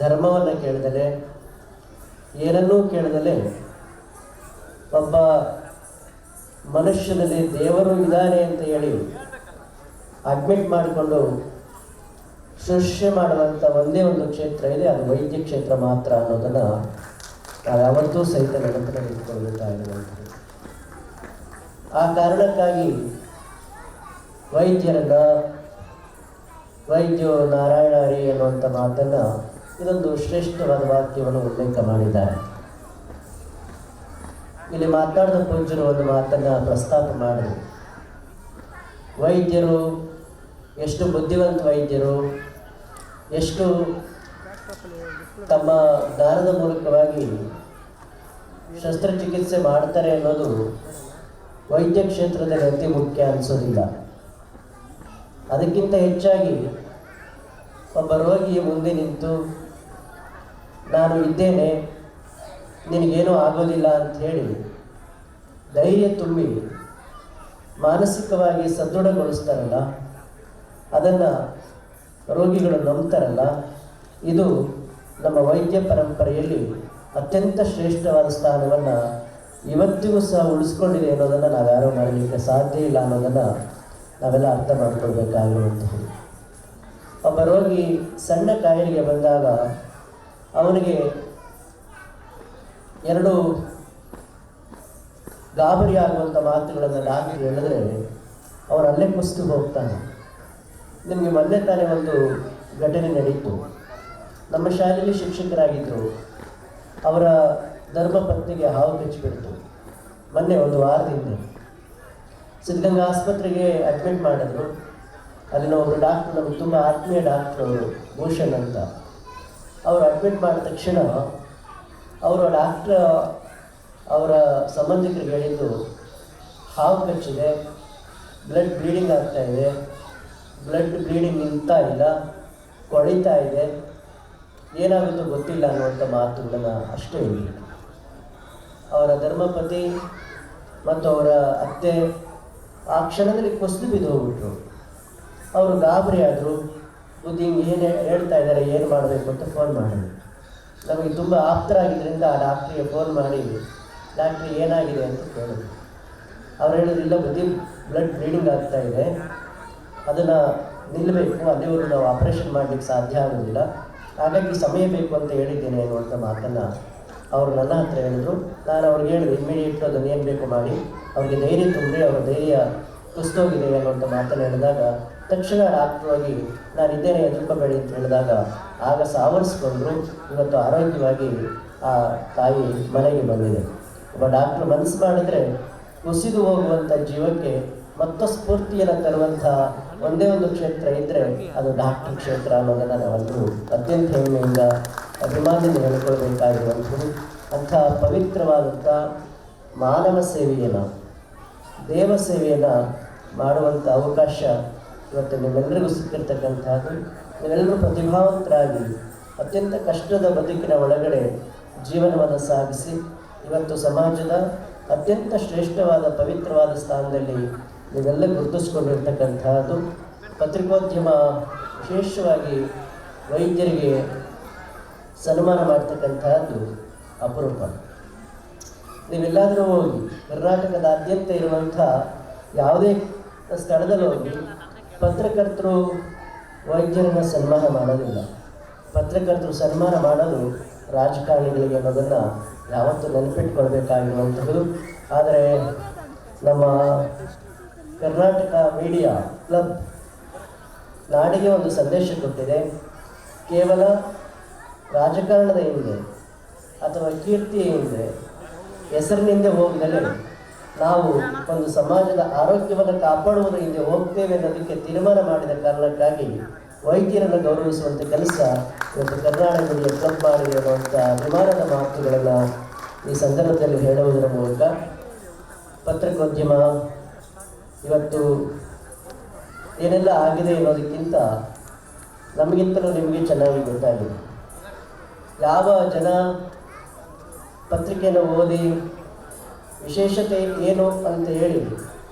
ಧರ್ಮವನ್ನು ಕೇಳದಲೆ, ಏನನ್ನೂ ಕೇಳದಲೆ ಒಬ್ಬ ಮನುಷ್ಯನಲ್ಲಿ ದೇವರು ಇದ್ದಾನೆ ಅಂತ ಹೇಳಿ ಅಡ್ಮಿಟ್ ಮಾಡಿಕೊಂಡು ಶುಶ್ರೂಷೆ ಮಾಡುವಂಥ ಒಂದೇ ಒಂದು ಕ್ಷೇತ್ರ ಇದೆ, ಅದು ವೈದ್ಯ ಕ್ಷೇತ್ರ ಮಾತ್ರ ಅನ್ನೋದನ್ನು ನಾವು ಯಾವತ್ತೂ ಸಹಿತ ನೆನಪಿನಲ್ಲಿ ಇಟ್ಕೊಳ್ಬೇಕಾಗಿರುವಂಥದ್ದು. ಆ ಕಾರಣಕ್ಕಾಗಿ ವೈದ್ಯೋ ನಾರಾಯಣ ಹರಿ ಅನ್ನುವಂಥ ಮಾತನ್ನು ಇದೊಂದು ಶ್ರೇಷ್ಠವಾದ ವಾಕ್ಯವನ್ನು ಉಲ್ಲೇಖ ಮಾಡಿದ್ದಾರೆ. ಇಲ್ಲಿ ಮಾತನಾಡಿದ ಪೂಜ್ಯರು ಒಂದು ಮಾತನ್ನು ಪ್ರಸ್ತಾಪ ಮಾಡಿದರು. ವೈದ್ಯರು ಎಷ್ಟು ಬುದ್ಧಿವಂತ ವೈದ್ಯರು, ಎಷ್ಟು ತಮ್ಮ ಜ್ಞಾನದ ಮೂಲಕವಾಗಿ ಶಸ್ತ್ರಚಿಕಿತ್ಸೆ ಮಾಡ್ತಾರೆ ಅನ್ನೋದು ವೈದ್ಯ ಕ್ಷೇತ್ರದಲ್ಲಿ ಅತಿ ಮುಖ್ಯ ಅನಿಸೋದಿಲ್ಲ. ಅದಕ್ಕಿಂತ ಹೆಚ್ಚಾಗಿ ಒಬ್ಬ ರೋಗಿಯ ಮುಂದೆ ನಿಂತು ನಾನು ಇದ್ದೇನೆ, ನಿನಗೇನೂ ಆಗೋದಿಲ್ಲ ಅಂತ ಹೇಳಿ ಧೈರ್ಯ ತುಂಬಿ ಮಾನಸಿಕವಾಗಿ ಸದೃಢಗೊಳಿಸ್ತಾರಲ್ಲ, ಅದನ್ನು ರೋಗಿಗಳು ನಂಬ್ತಾರಲ್ಲ, ಇದು ನಮ್ಮ ವೈದ್ಯ ಪರಂಪರೆಯಲ್ಲಿ ಅತ್ಯಂತ ಶ್ರೇಷ್ಠವಾದ ಸ್ಥಾನವನ್ನು ಇವತ್ತಿಗೂ ಸಹ ಉಳಿಸ್ಕೊಂಡಿದೆ ಅನ್ನೋದನ್ನು ನಾವ್ಯಾರೂ ಮಾಡಲಿಕ್ಕೆ ಸಾಧ್ಯ ಇಲ್ಲ ಅನ್ನೋದನ್ನು ನಾವೆಲ್ಲ ಅರ್ಥ ಮಾಡಿಕೊಳ್ಬೇಕಾಗಿರುವಂಥದ್ದು. ಒಬ್ಬ ರೋಗಿ ಸಣ್ಣ ಕಾಯಿಲೆಗೆ ಬಂದಾಗ ಅವನಿಗೆ ಎರಡು ಗಾಬರಿ ಆಗುವಂಥ ಮಾತುಗಳನ್ನು ಡಾಕ್ಟರ್ ಹೇಳಿದ್ರೆ ಅವನು ಅಲ್ಲೇ ಕುಸಿದು ಹೋಗ್ತಾನೆ. ನಿಮಗೆ ಮೊನ್ನೆ ತಾನೇ ಒಂದು ಘಟನೆ ನಡೀತು. ನಮ್ಮ ಶಾಲೆಯಲ್ಲಿ ಶಿಕ್ಷಕರಾಗಿದ್ದರು, ಅವರ ಧರ್ಮಪತ್ನಿಗೆ ಹಾವು ಕಚ್ಚಿಬಿಡ್ತು. ಮೊನ್ನೆ ಒಂದು ವಾರದಿಂದ ಸಿದ್ಧಗಂಗಾ ಆಸ್ಪತ್ರೆಗೆ ಅಡ್ಮಿಟ್ ಮಾಡಿದ್ರು. ಅಲ್ಲಿನ ಒಬ್ಬರು ಡಾಕ್ಟ್ರು, ನಮಗೆ ತುಂಬ ಆತ್ಮೀಯ ಡಾಕ್ಟ್ರು ಅವರು, ಭೂಷಣ್ ಅಂತ. ಅವರು ಅಡ್ಮಿಟ್ ಮಾಡಿದ ತಕ್ಷಣ ಅವರು ಡಾಕ್ಟ್ರ್ ಅವರ ಸಂಬಂಧಿಕರಿಗೆ ಹೇಳಿದ್ದು, ಹಾವು ಕಚ್ಚಿದೆ, ಬ್ಲಡ್ ಬ್ಲೀಡಿಂಗ್ ಆಗ್ತಾಯಿದೆ, ಬ್ಲಡ್ ಬ್ಲೀಡಿಂಗ್ ನಿಲ್ತಾ ಇಲ್ಲ, ಕೊಳಿತಾ ಇದೆ, ಏನಾಗುತ್ತೋ ಗೊತ್ತಿಲ್ಲ ಅನ್ನುವಂಥ ಮಾತುಗಳನ್ನು ಅಷ್ಟೇ ಹೇಳಿದರು. ಅವರ ಧರ್ಮಪತಿ ಮತ್ತು ಅವರ ಅತ್ತೆ ಆ ಕ್ಷಣದಲ್ಲಿ ಕುಸಿದು ಬಿದ್ದು ಹೋಗ್ಬಿಟ್ರು. ಅವರು ಗಾಬರಿ ಆದರು. ಬುದ್ಧಿ ಏನು ಹೇಳ್ತಾ ಇದ್ದಾರೆ, ಏನು ಮಾಡಬೇಕು ಅಂತ ಫೋನ್ ಮಾಡಿದ್ರು. ನಮಗೆ ತುಂಬ ಆಪ್ತರಾಗಿದ್ದರಿಂದ ಆ ಡಾಕ್ಟ್ರಿಗೆ ಫೋನ್ ಮಾಡಿ, ಡಾಕ್ಟ್ರಿಗೆ ಏನಾಗಿದೆ ಅಂತ ಕೇಳಿದ್ರು. ಅವ್ರು ಹೇಳಿದ್ರು, ಇಲ್ಲ ಬುದ್ಧಿ, ಬ್ಲಡ್ ಬ್ಲೀಡಿಂಗ್ ಆಗ್ತಾ ಇದೆ, ಅದನ್ನು ನಿಲ್ಲಬೇಕು, ಅಲ್ಲಿವರೆಗೂ ನಾವು ಆಪ್ರೇಷನ್ ಮಾಡಲಿಕ್ಕೆ ಸಾಧ್ಯ ಆಗೋದಿಲ್ಲ, ಹಾಗಾಗಿ ಸಮಯ ಬೇಕು ಅಂತ ಹೇಳಿದ್ದೇನೆ ಅನ್ನುವಂಥ ಮಾತನ್ನು ಅವರು ನನ್ನ ಹತ್ರ ಹೇಳಿದ್ರು. ನಾನು ಅವ್ರಿಗೆ ಹೇಳಿದೆ, ಇಮ್ಮಿಡಿಯೇಟ್ ಅದನ್ನು ಏನು ಬೇಕು ಮಾಡಿ ಅವರಿಗೆ ಧೈರ್ಯ ತುಂಬಿ, ಅವರ ಧೈರ್ಯ ಕುಸ್ತೋಗಿದೆ ಅನ್ನುವಂಥ ಮಾತನ್ನು ಹೇಳಿದಾಗ ತಕ್ಷಣ ಡಾಕ್ಟ್ರು ಹೋಗಿ ನಾನಿದ್ದೇನೆ, ಎದುರ್ಕೋಬೇಡಿ ಅಂತ ಹೇಳಿದಾಗ ಆಗ ಸಾವರಿಸ್ಕೊಂಡ್ರು. ಇವತ್ತು ಆರೋಗ್ಯವಾಗಿ ಆ ತಾಯಿ ಮನೆಗೆ ಬಂದಿದೆ. ಒಬ್ಬ ಡಾಕ್ಟ್ರು ಮನಸ್ಸು ಮಾಡಿದರೆ ಕುಸಿದು ಹೋಗುವಂಥ ಜೀವಕ್ಕೆ ಮತ್ತು ಸ್ಫೂರ್ತಿಯನ್ನು ತರುವಂಥ ಒಂದೇ ಒಂದು ಕ್ಷೇತ್ರ ಇದ್ದರೆ ಅದು ಡಾಕ್ಟರ್ ಕ್ಷೇತ್ರ ಅನ್ನೋದನ್ನು ನಾವೆಲ್ಲರೂ ಅತ್ಯಂತ ಹೆಮ್ಮೆಯಿಂದ ಅಭಿಮಾನದಿಂದ ಹೇಳ್ಕೊಳ್ಬೇಕಾಗಿರುವಂಥದ್ದು. ಅಂಥ ಪವಿತ್ರವಾದಂಥ ಮಾನವ ಸೇವೆಯನ್ನು, ದೇವ ಸೇವೆಯನ್ನು ಮಾಡುವಂಥ ಅವಕಾಶ ಇವತ್ತು ನಿಮ್ಮೆಲ್ಲರಿಗೂ ಸಿಕ್ಕಿರ್ತಕ್ಕಂಥದ್ದು. ನೀವೆಲ್ಲರೂ ಪ್ರತಿಭಾವಂತರಾಗಿ ಅತ್ಯಂತ ಕಷ್ಟದ ಬದುಕಿನ ಒಳಗಡೆ ಜೀವನವನ್ನು ಸಾಗಿಸಿ ಇವತ್ತು ಸಮಾಜದ ಅತ್ಯಂತ ಶ್ರೇಷ್ಠವಾದ ಪವಿತ್ರವಾದ ಸ್ಥಾನದಲ್ಲಿ ನೀವೆಲ್ಲ ಗುರುತಿಸ್ಕೊಂಡಿರ್ತಕ್ಕಂಥದ್ದು. ಪತ್ರಿಕೋದ್ಯಮ ವಿಶೇಷವಾಗಿ ವೈದ್ಯರಿಗೆ ಸನ್ಮಾನ ಮಾಡ್ತಕ್ಕಂಥದ್ದು ಅಪರೂಪ. ನೀವೆಲ್ಲಾದರೂ ಹೋಗಿ ಕರ್ನಾಟಕದಾದ್ಯಂತ ಇರುವಂಥ ಯಾವುದೇ ಸ್ಥಳದಲ್ಲಿ ಹೋಗಿ ಪತ್ರಕರ್ತರು ವೈದ್ಯರನ್ನು ಸನ್ಮಾನ ಮಾಡೋದಿಲ್ಲ. ಪತ್ರಕರ್ತರು ಸನ್ಮಾನ ಮಾಡೋದು ರಾಜಕಾರಣಿಗಳಿಗೆ ಅನ್ನೋದನ್ನು ಯಾವತ್ತೂ ನೆನಪಿಟ್ಕೊಳ್ಬೇಕಾಗಿರುವಂಥದ್ದು. ಆದರೆ ನಮ್ಮ ಕರ್ನಾಟಕ ಮೀಡಿಯಾ ಕ್ಲಬ್ ನಾಡಿಗೆ ಒಂದು ಸಂದೇಶ ಕೊಟ್ಟಿದೆ. ಕೇವಲ ರಾಜಕಾರಣದ ಹಿಂದೆ ಅಥವಾ ಕೀರ್ತಿಯ ಹಿಂದೆ, ಹೆಸರಿನಿಂದ ಹೋಗದಲ್ಲೇ ನಾವು ಒಂದು ಸಮಾಜದ ಆರೋಗ್ಯವನ್ನು ಕಾಪಾಡುವುದರ ಹಿಂದೆ ಹೋಗ್ತೇವೆ ಅನ್ನೋದಕ್ಕೆ ತೀರ್ಮಾನ ಮಾಡಿದ ಕಾರಣಕ್ಕಾಗಿ ವೈದ್ಯರನ್ನು ಗೌರವಿಸುವಂಥ ಕೆಲಸ ಇವತ್ತು ಕರ್ನಾಟಕ ಮೀಡಿಯಾ ಕ್ಲಬ್ ಮಾಡಿದೆ ಅನ್ನುವಂಥ ಅಭಿಮಾನದ ಮಾತುಗಳನ್ನು ಈ ಸಂದರ್ಭದಲ್ಲಿ ಹೇಳುವುದರ ಮೂಲಕ ಪತ್ರಿಕೋದ್ಯಮ ಇವತ್ತು ಏನೆಲ್ಲ ಆಗಿದೆ ಅನ್ನೋದಕ್ಕಿಂತ ನಮಗಿಂತಲೂ ನಿಮಗೆ ಚೆನ್ನಾಗಿ ಗೊತ್ತಾಗಿದೆ. ಯಾವ ಜನ ಪತ್ರಿಕೆಯನ್ನು ಓದಿ ವಿಶೇಷತೆ ಏನು ಅಂತ ಹೇಳಿ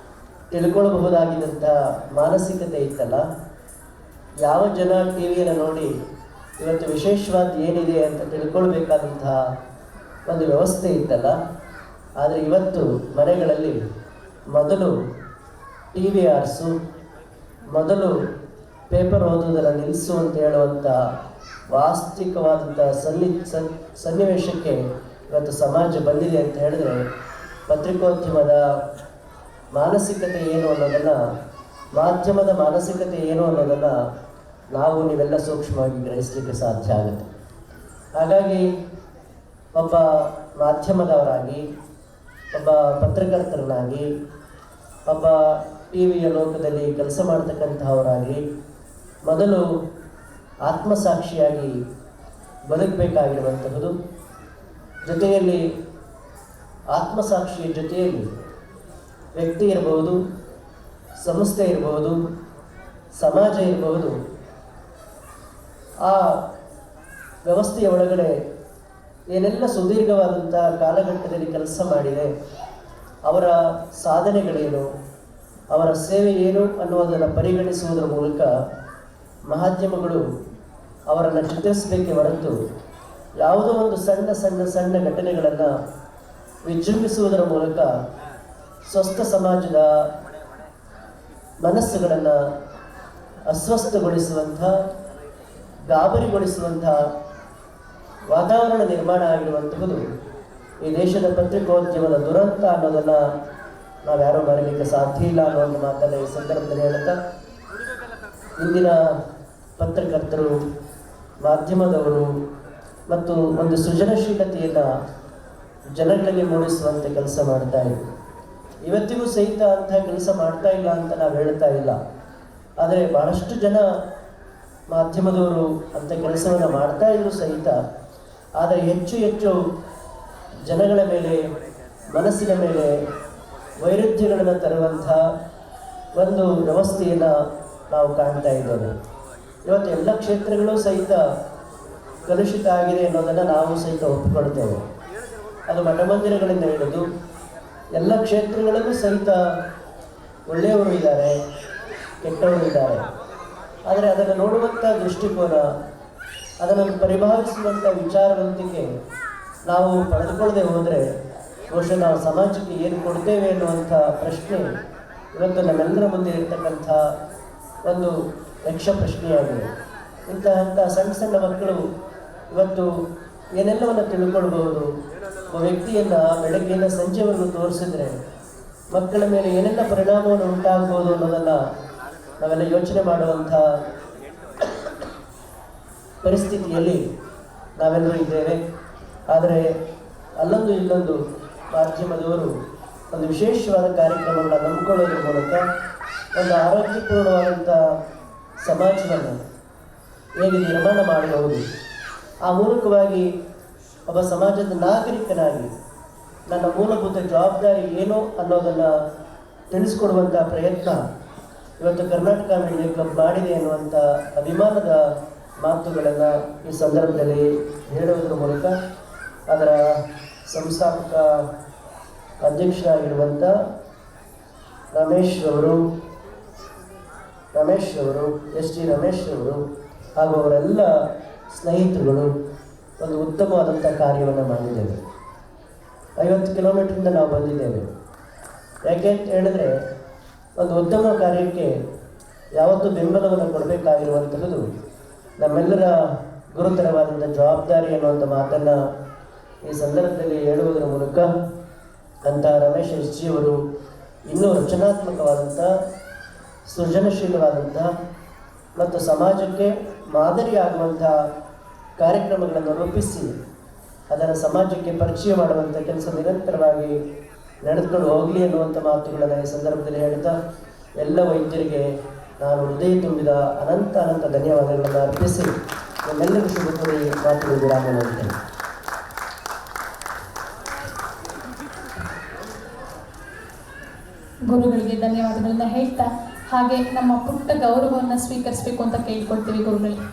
ತಿಳ್ಕೊಳ್ಬಹುದಾಗಿದ್ದಂಥ ಮಾನಸಿಕತೆ ಇತ್ತಲ್ಲ, ಯಾವ ಜನ ಟಿ ವಿಯನ್ನು ನೋಡಿ ಇವತ್ತು ವಿಶೇಷವಾದ ಏನಿದೆ ಅಂತ ತಿಳ್ಕೊಳ್ಬೇಕಾದಂತಹ ಒಂದು ವ್ಯವಸ್ಥೆ ಇತ್ತಲ್ಲ. ಆದರೆ ಇವತ್ತು ಮನೆಗಳಲ್ಲಿ ಮೊದಲು ಟಿ ವಿ ಆರಿಸು, ಮೊದಲು ಪೇಪರ್ ಓದೋದನ್ನು ನಿಲ್ಲಿಸು ಅಂತ ಹೇಳುವಂಥ ವಾಸ್ತವಿಕವಾದಂಥ ಸನ್ನಿವೇಶಕ್ಕೆ ಇವತ್ತು ಸಮಾಜ ಬಂದಿದೆ ಅಂತ ಹೇಳಿದ್ರೆ, ಪತ್ರಿಕೋದ್ಯಮದ ಮಾನಸಿಕತೆ ಏನು ಅನ್ನೋದನ್ನು, ಮಾಧ್ಯಮದ ಮಾನಸಿಕತೆ ಏನು ಅನ್ನೋದನ್ನು ನೀವೆಲ್ಲ ಸೂಕ್ಷ್ಮವಾಗಿ ಗ್ರಹಿಸಲಿಕ್ಕೆ ಸಾಧ್ಯ ಆಗುತ್ತೆ. ಹಾಗಾಗಿ ಒಬ್ಬ ಮಾಧ್ಯಮದವರಾಗಿ, ಒಬ್ಬ ಪತ್ರಕರ್ತರನ್ನಾಗಿ, ಒಬ್ಬ ಟಿ ವಿಯ ಲೋಕದಲ್ಲಿ ಕೆಲಸ ಮಾಡ್ತಕ್ಕಂತಹವರಾಗಿ ಮೊದಲು ಆತ್ಮಸಾಕ್ಷಿಯಾಗಿ ಬದುಕಬೇಕಾಗಿರುವಂತಹದ್ದು. ಜೊತೆಯಲ್ಲಿ ಆತ್ಮಸಾಕ್ಷಿಯ ಜೊತೆಯಲ್ಲಿ ವ್ಯಕ್ತಿ ಇರಬಹುದು, ಸಂಸ್ಥೆ ಇರಬಹುದು, ಸಮಾಜ ಇರಬಹುದು. ಆ ವ್ಯವಸ್ಥೆಯ ಒಳಗಡೆ ಏನೆಲ್ಲ ಸುದೀರ್ಘವಾದಂಥ ಕಾಲಘಟ್ಟದಲ್ಲಿ ಕೆಲಸ ಮಾಡಿದೆ, ಅವರ ಸಾಧನೆಗಳೇನು, ಅವರ ಸೇವೆ ಏನು ಅನ್ನೋದನ್ನು ಪರಿಗಣಿಸುವುದರ ಮೂಲಕ ಮಾಧ್ಯಮಗಳು ಅವರನ್ನು ಚಿತ್ರಿಸಬೇಕೆ ಹೊರತು ಯಾವುದೋ ಒಂದು ಸಣ್ಣ ಸಣ್ಣ ಸಣ್ಣ ಘಟನೆಗಳನ್ನು ವಿಜೃಂಭಿಸುವುದರ ಮೂಲಕ ಸ್ವಸ್ಥ ಸಮಾಜದ ಮನಸ್ಸುಗಳನ್ನು ಅಸ್ವಸ್ಥಗೊಳಿಸುವಂಥ, ಗಾಬರಿಗೊಳಿಸುವಂಥ ವಾತಾವರಣ ನಿರ್ಮಾಣ ಆಗಿರುವಂತಹುದು ಈ ದೇಶದ ಪತ್ರಿಕೋದ್ಯಮದ ದುರಂತ ಅನ್ನೋದನ್ನು ನಾವ್ಯಾರೂ ಮರೀಲಿಕ್ಕೆ ಸಾಧ್ಯ ಇಲ್ಲ ಅನ್ನೋ ಒಂದು ಮಾತನ್ನು ಈ ಸಂದರ್ಭದಲ್ಲಿ ಹೇಳುತ್ತಾ, ಇಂದಿನ ಪತ್ರಕರ್ತರು, ಮಾಧ್ಯಮದವರು ಮತ್ತು ಒಂದು ಸೃಜನಶೀಲತೆಯನ್ನು ಜನಗಳಲ್ಲಿ ಮೂಡಿಸುವಂಥ ಕೆಲಸ ಮಾಡ್ತಾ ಇದ್ರು. ಇವತ್ತಿಗೂ ಸಹಿತ ಅಂಥ ಕೆಲಸ ಮಾಡ್ತಾ ಇಲ್ಲ ಅಂತ ನಾವು ಹೇಳ್ತಾ ಇಲ್ಲ. ಆದರೆ ಬಹಳಷ್ಟು ಜನ ಮಾಧ್ಯಮದವರು ಅಂಥ ಕೆಲಸವನ್ನು ಮಾಡ್ತಾ ಇದ್ರು ಸಹಿತ. ಆದರೆ ಹೆಚ್ಚು ಹೆಚ್ಚು ಜನಗಳ ಮೇಲೆ, ಮನಸ್ಸಿನ ಮೇಲೆ ವೈರುಧ್ಯಗಳನ್ನು ತರುವಂಥ ಒಂದು ವ್ಯವಸ್ಥೆಯನ್ನು ನಾವು ಕಾಣ್ತಾ ಇದ್ದೇವೆ. ಇವತ್ತು ಎಲ್ಲ ಕ್ಷೇತ್ರಗಳು ಸಹಿತ ಕಲುಷಿತ ಆಗಿದೆ ಅನ್ನೋದನ್ನು ನಾವು ಸಹಿತ ಒಪ್ಪಿಕೊಳ್ತೇವೆ. ಅದು ಮಠಮಂದಿರಗಳಿಂದ ಹಿಡಿದು ಎಲ್ಲ ಕ್ಷೇತ್ರಗಳಲ್ಲೂ ಸಹಿತ ಒಳ್ಳೆಯವರು ಇದ್ದಾರೆ, ಕೆಟ್ಟವರು ಇದ್ದಾರೆ. ಆದರೆ ಅದನ್ನು ನೋಡುವಂಥ ದೃಷ್ಟಿಕೋನ, ಅದನ್ನು ಪರಿಭಾವಿಸುವಂಥ ವಿಚಾರವಂತಿಕೆ ನಾವು ಪಡೆದುಕೊಳ್ಳದೆ ಹೋದರೆ ಬಹುಶಃ ನಾವು ಸಮಾಜಕ್ಕೆ ಏನು ಕೊಡ್ತೇವೆ ಅನ್ನುವಂಥ ಪ್ರಶ್ನೆ ಇವತ್ತು ನಮ್ಮೆಲ್ಲರ ಮುಂದೆ ಇರತಕ್ಕಂಥ ಒಂದು ಯಕ್ಷ ಪ್ರಶ್ನೆಯಾಗಿದೆ. ಇಂತಹ ಸಣ್ಣ ಸಣ್ಣ ಮಕ್ಕಳು ಇವತ್ತು ಏನೆಲ್ಲವನ್ನು ತಿಳ್ಕೊಳ್ಬಹುದು. ಒಬ್ಬ ವ್ಯಕ್ತಿಯನ್ನು ಬೆಳಗ್ಗೆಯಿಂದ ಸಂಜೆವರೆಗೂ ತೋರಿಸಿದ್ರೆ ಮಕ್ಕಳ ಮೇಲೆ ಏನೆಲ್ಲ ಪರಿಣಾಮವನ್ನು ಉಂಟಾಗ್ಬೋದು ಅನ್ನೋದನ್ನು ನಾವೆಲ್ಲ ಯೋಚನೆ ಮಾಡುವಂಥ ಪರಿಸ್ಥಿತಿಯಲ್ಲಿ ನಾವೆಲ್ಲರೂ ಇದ್ದೇವೆ. ಆದರೆ ಅಲ್ಲೊಂದು ಇಲ್ಲೊಂದು ಮಾಧ್ಯಮದವರು ಒಂದು ವಿಶೇಷವಾದ ಕಾರ್ಯಕ್ರಮಗಳನ್ನು ನಂಬಿಕೊಳ್ಳೋದ್ರ ಮೂಲಕ ಒಂದು ಆರೋಗ್ಯಪೂರ್ಣವಾದಂಥ ಸಮಾಜವನ್ನು ಹೇಗೆ ನಿರ್ಮಾಣ ಮಾಡಬಹುದು, ಆ ಮೂಲಕವಾಗಿ ಒಬ್ಬ ಸಮಾಜದ ನಾಗರಿಕನಾಗಿ ನನ್ನ ಮೂಲಭೂತ ಜವಾಬ್ದಾರಿ ಏನು ಅನ್ನೋದನ್ನು ತಿಳಿಸ್ಕೊಡುವಂಥ ಪ್ರಯತ್ನ ಇವತ್ತು ಕರ್ನಾಟಕ ಮೀಡಿಯಾ ಕ್ಲಬ್ ಮಾಡಿದೆ ಅನ್ನುವಂಥ ಅಭಿಮಾನದ ಮಾತುಗಳನ್ನು ಈ ಸಂದರ್ಭದಲ್ಲಿ ಹೇಳುವುದರ ಮೂಲಕ ಅದರ ಸಂಸ್ಥಾಪಕ ಅಧ್ಯಕ್ಷರಾಗಿರುವಂಥ ರಮೇಶ್ ಅವರು, ಎಸ್ ಟಿ ರಮೇಶ್ ಅವರು ಹಾಗೂ ಅವರೆಲ್ಲ ಸ್ನೇಹಿತರುಗಳು ಒಂದು ಉತ್ತಮವಾದಂಥ ಕಾರ್ಯವನ್ನು ಮಾಡಿದ್ದೇವೆ. 50 ಕಿಲೋಮೀಟ್ರಿಂದ ನಾವು ಬಂದಿದ್ದೇವೆ. ಯಾಕೆ ಅಂತ ಹೇಳಿದ್ರೆ, ಒಂದು ಉತ್ತಮ ಕಾರ್ಯಕ್ಕೆ ಯಾವತ್ತೂ ಬೆಂಬಲವನ್ನು ಕೊಡಬೇಕಾಗಿರುವಂಥದ್ದು ನಮ್ಮೆಲ್ಲರ ಗುರುತರವಾದಂಥ ಜವಾಬ್ದಾರಿ ಅನ್ನುವಂಥ ಮಾತನ್ನು ಈ ಸಂದರ್ಭದಲ್ಲಿ ಹೇಳುವುದರ ಮೂಲಕ ಅಂತ ರಮೇಶ್ ಎಸ್ ಜಿ ಅವರು ಇನ್ನೂ ರಚನಾತ್ಮಕವಾದಂಥ, ಸೃಜನಶೀಲವಾದಂಥ ಮತ್ತು ಸಮಾಜಕ್ಕೆ ಮಾದರಿಯಾಗುವಂಥ ಕಾರ್ಯಕ್ರಮಗಳನ್ನು ರೂಪಿಸಿ ಅದನ್ನು ಸಮಾಜಕ್ಕೆ ಪರಿಚಯ ಮಾಡುವಂಥ ಕೆಲಸ ನಿರಂತರವಾಗಿ ನಡೆದುಕೊಂಡು ಹೋಗಲಿ ಅನ್ನುವಂಥ ಮಾತುಗಳನ್ನು ಈ ಸಂದರ್ಭದಲ್ಲಿ ಹೇಳ್ತಾ, ಎಲ್ಲ ವೈದ್ಯರಿಗೆ ನಾನು ಹೃದಯ ತುಂಬಿದ ಅನಂತ ಧನ್ಯವಾದಗಳನ್ನು ಅರ್ಪಿಸಿ ನಮ್ಮೆಲ್ಲರಿಗೂ ಶುಭ ಕೋರಿ ಮಾತುಗಳು ವಿರಾಮ ನೀಡುತ್ತೇನೆ. ಗುರುಗಳಿಗೆ ಧನ್ಯವಾದಗಳನ್ನ ಹೇಳ್ತಾ ಹಾಗೆ ನಮ್ಮ ಪುಟ್ಟ ಗೌರವವನ್ನು ಸ್ವೀಕರಿಸಬೇಕು ಅಂತ ಕೇಳ್ಕೊಳ್ತೀವಿ ಗುರುಗಳಿಗೆ.